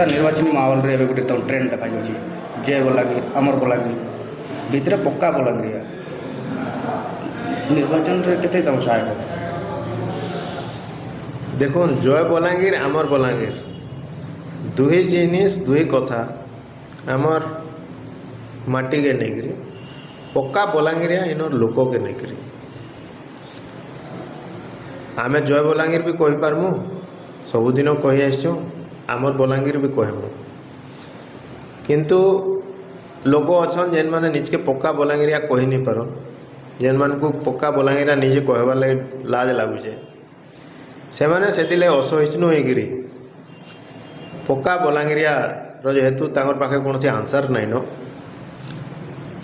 निर्वाचन माहौल रे गोटे तो ट्रेंड देखा जय बलांगीर आमर बलांगीर भितर पक्का बलांगीर निर्वाचन रे केते तम सहायक देखो जय बलांगीर आमर बलांगीर दुहे जिनिस दुहे कथा आमर माटी के नहीं पक्का बलांगीरिया इन लोक के नहीं आम जय बलांगीर भी कही पारमु सबुदिन कही आसचु आमर बलांगीर भी कहमु किंतु लोक अच्छन जेन माने निजके पक्का बलांगीरिया कही नहीं पार जेन मान को पक्का बलांगीरिया निजे कहबार लगे लाज लगुचे से माने सेतिले असहिष्णु होइगिरी पक्का बलांगीरिया जेहेतु तांकर पाखे कौन से आंसर नाइन न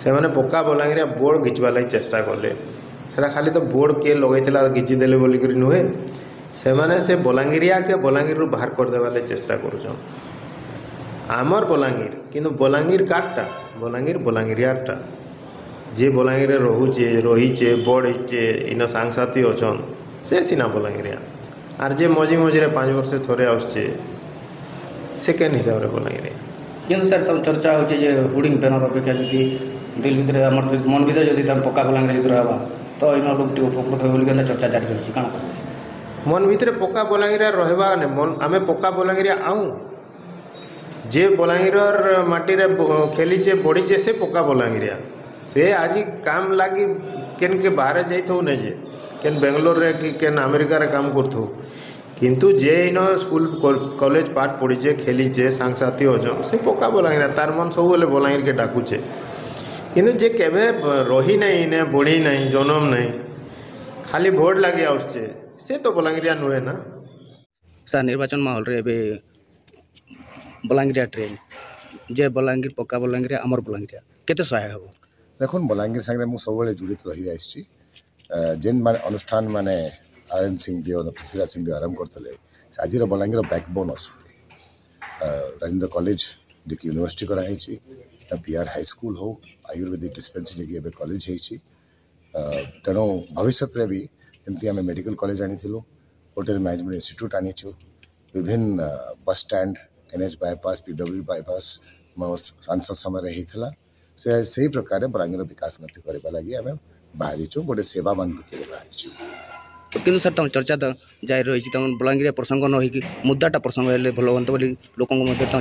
से माने पक्का बलांगीरिया बोर्ड घिचवा लगी चेष्टा कले सेटा खाली तो बोर्ड किए लगेला घिचिदेले बोलिक नुहे से माने से बलांगीरिया के बलांगीर बाहर करदेवा लगी चेष्टा करुछन आमर बलांगीर किंतु बलांगीर काटा बलांगीर बलांगीरियाटा जे बलांगीर रोचे रहीचे बड़े इन सांगसाथी अच्छन से सीना बलांगीरिया आर जे मझी मझे 5 वर्ष थोड़े आसचे से केन हिसाब से बलांगीरिया किंतु सर तुम चर्चा होचे हुडिंग बैनर अपेक्षा जदि दिल भितर मन भितर जदि पक्का बलांगीर जदि रहबा तो इन लोग टी उपकृत हो बोली चर्चा जारी रही कौन मन भितर पक्का बलांगीरिया रहबा ने मन आमे पक्का बलांगीरिया आऊँ जे बलांगीर माटी रे खेलीचे बड़ीचे से पक्का बलांगीरिया से आज काम लगी केन के बाहर जाइथो ने जे केन बेंगलोर रे कि केन अमेरिका रे काम करथो किंतु जे इन स्कूल कॉलेज पाठ पढ़ीचे खेलीचे सांगसाथी अछन से पक्का बलांगीरिया तार मन सब बेले बलांगीर के डाकुचे किंतु जे केबे रही नहीं ने बढ़ी नहीं जन्म नहीं खाली भोट लगे आसचे से तो बलांगीरिया नुहे ना सर निर्वाचन माहौल रे बे बलांगीरिया ट्रेन जे बलांगीर पक्का बलांगीरिया आमर बलांगीरिया केते सहायक हो देखो बलांगीर संगे मु सब जुड़ित रही आसी जेन माने अनुष्ठान माने आरएन सिंह दियो पृथ्वीराज सिंह दियो आरंभ करते आज बलांगीर बैकबोन अच्छा राजेंद्र कॉलेज जो यूनिवर्सिटी कराई पीआर हाई स्कूल हो आयुर्वेदिक डिस्पेंसरी जो कॉलेज तेणु भविष्य भी एमती आम मेडिकल कॉलेज आनी होटेल मैनेजमेंट इंस्टीट्यूट आनीचु विभिन्न bus stand NH bypass PW bypass मोर सांसद समय होता से प्रकार बलांगीर विकास करने लगी आम बाहरीचु गोटे सेवा मनोवृत्ति बाहरीचु किंतु सर तुम चर्चा तो जारी रही तुम बलांगीर प्रसंग न होगी मुद्दाटा प्रसंग हेल्ले भल हम बोली लोक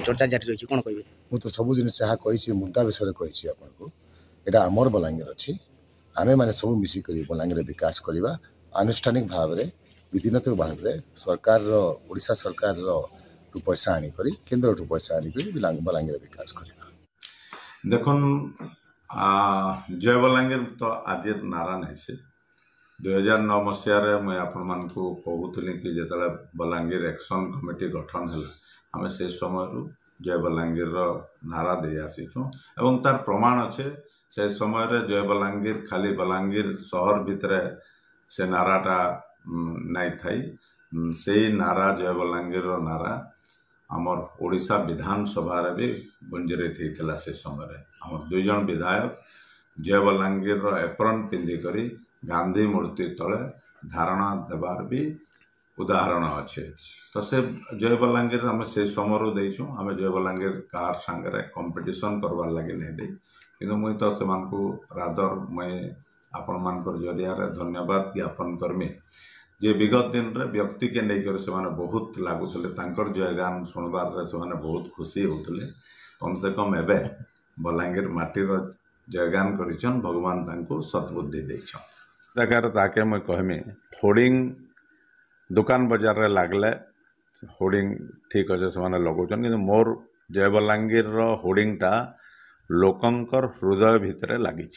चर्चा जारी रही कौन कहे मुझे सब जिन कही मुद्दा विषय कही आपको यहाँ आमर बलांगीर अच्छी आमे मैंने सब मिसिक बलांगीर विकास करवा आनुष्ठानिक भाव में विधिनत भाव में सरकार ओडिशा सरकार रु पैसा आनिक केन्द्र रु पैसा आनिक बलांगीर विकास करवा देखुन जय बलांगीर तो आज नारा नहीं से 2009 मसीह मुझे आपण कहूली कि जो बलांगीर एक्शन कमिटी गठन है आम से समय जय बलांगीर नारा दे आसीचु एवं तार प्रमाण अच्छे से समय जय बलांगीर खाली बलांगीर सहर भितर से नाराटा नहीं थी से नारा जय बलांगीर नारा आमर ओडिशा विधानसभा भी गुंजरित होता से समय आम 2 जन विधायक जय बलांगीर एप्रन पिंधिक गांधी मूर्ति तले धारणा देवार भी उदाहरण अच्छे तो से जय बलांगीर आम से समय देचु आम जय बलांगीर कार सांगे कंपटीशन करवार लगे नहीं दे कि मुई तो से रादर मुई आपण मान जरिया धन्यवाद ज्ञापन करमी जे विगत दिन रे व्यक्ति के लेकर से बहुत लगुले जयगान शुणबार से बहुत खुशी होते कम से कम एवं बलांगीर माटीर जयगान करिछन भगवान तांको सद्बुद्धि देछन जगार ताके मैं कहमी होर्डिंग दुकान बजार रे लागले होर्डिंग ठीक अच्छे से लगौन कि मोर जय बलांगीर होर्डिंगटा लोकंकर हृदय भितर लगी